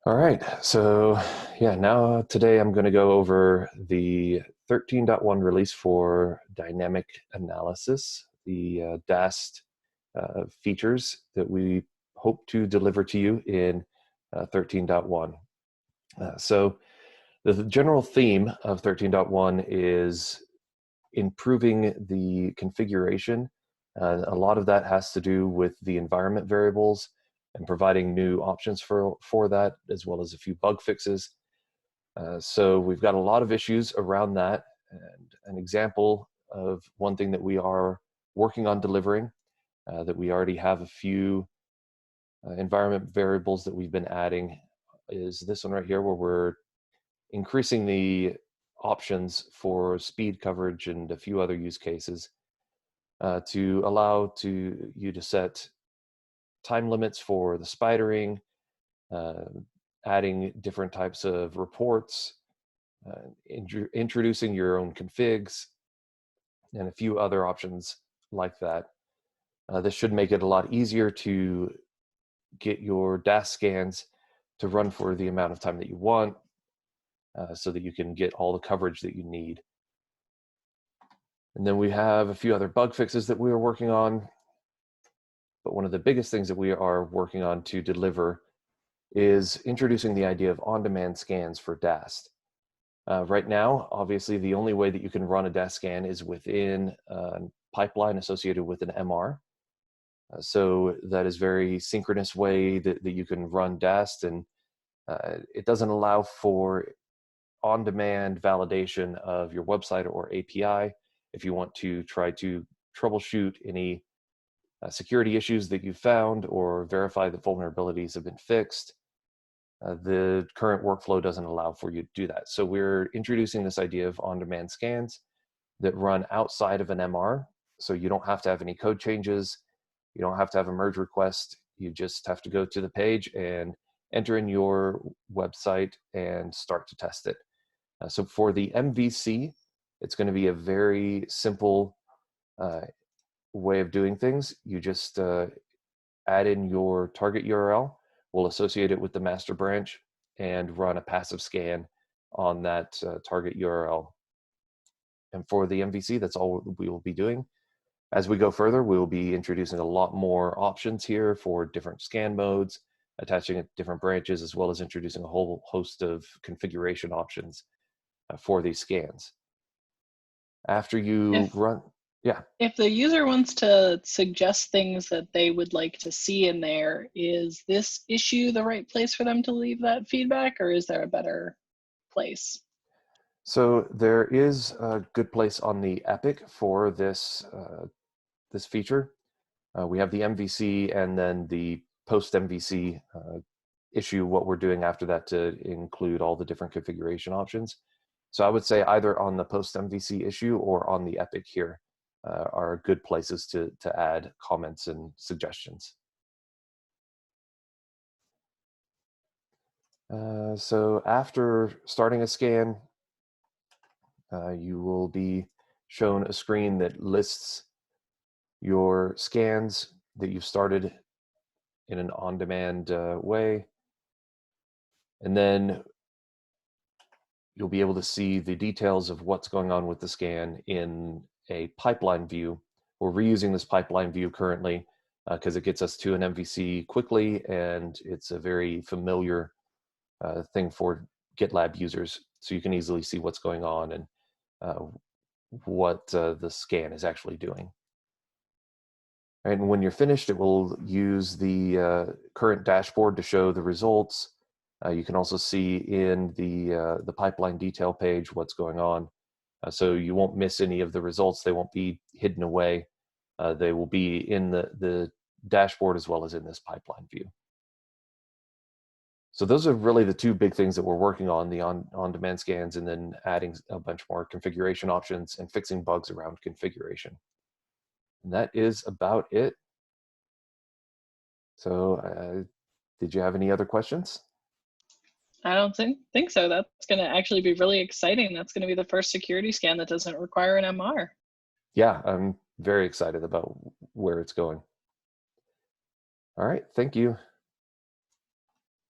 All right, so yeah, now today I'm going to go over the 13.1 release for dynamic analysis, the DAST features that we hope to deliver to you in 13.1. So the general theme of 13.1 is improving the configuration. A lot of that has to do with the environment variables and providing new options for that, as well as a few bug fixes. So we've got a lot of issues around that. And an example of one thing that we are working on delivering, that we already have a few environment variables that we've been adding, is this one right here, where we're increasing the options for speed coverage and a few other use cases to allow you to set time limits for the spidering, adding different types of reports, introducing your own configs, and a few other options like that. This should make it a lot easier to get your DAS scans to run for the amount of time that you want, so that you can get all the coverage that you need. And then we have a few other bug fixes that we are working on. But one of the biggest things that we are working on to deliver is introducing the idea of on-demand scans for DAST. Right now, obviously, the only way that you can run a DAST scan is within a pipeline associated with an MR. So that is very synchronous way that you can run DAST, and it doesn't allow for on-demand validation of your website or API if you want to try to troubleshoot any security issues that you found or verify that vulnerabilities have been fixed. The current workflow doesn't allow for you to do that. So we're introducing this idea of on-demand scans that run outside of an MR. So you don't have to have any code changes. You don't have to have a merge request. You just have to go to the page and enter in your website and start to test it. So for the MVC, it's going to be a very simple way of doing things. You just add in your target URL, we'll associate it with the master branch and run a passive scan on that target URL. And for the MVC, that's all we will be doing. As we go further, we will be introducing a lot more options here for different scan modes, attaching it to different branches, as well as introducing a whole host of configuration options for these scans. After you run, yeah. If the user wants to suggest things that they would like to see in there, is this issue the right place for them to leave that feedback, or is there a better place? So there is a good place on the Epic for this this feature. We have the MVC and then the post MVC issue, what we're doing after that to include all the different configuration options. So I would say either on the post MVC issue or on the Epic here are good places to add comments and suggestions. So after starting a scan, you will be shown a screen that lists your scans that you've started in an on-demand way. And then you'll be able to see the details of what's going on with the scan in a pipeline view. We're reusing this pipeline view currently because it gets us to an MVC quickly, and it's a very familiar thing for GitLab users. So you can easily see what's going on and what the scan is actually doing. And when you're finished, it will use the current dashboard to show the results. You can also see in the pipeline detail page what's going on. So you won't miss any of the results. They won't be hidden away. They will be in the dashboard as well as in this pipeline view. So those are really the two big things that we're working on, the on-demand scans, and then adding a bunch more configuration options and fixing bugs around configuration. And that is about it. So did you have any other questions? I don't think so. That's going to actually be really exciting. That's going to be the first security scan that doesn't require an MR. Yeah, I'm very excited about where it's going. All right, thank you.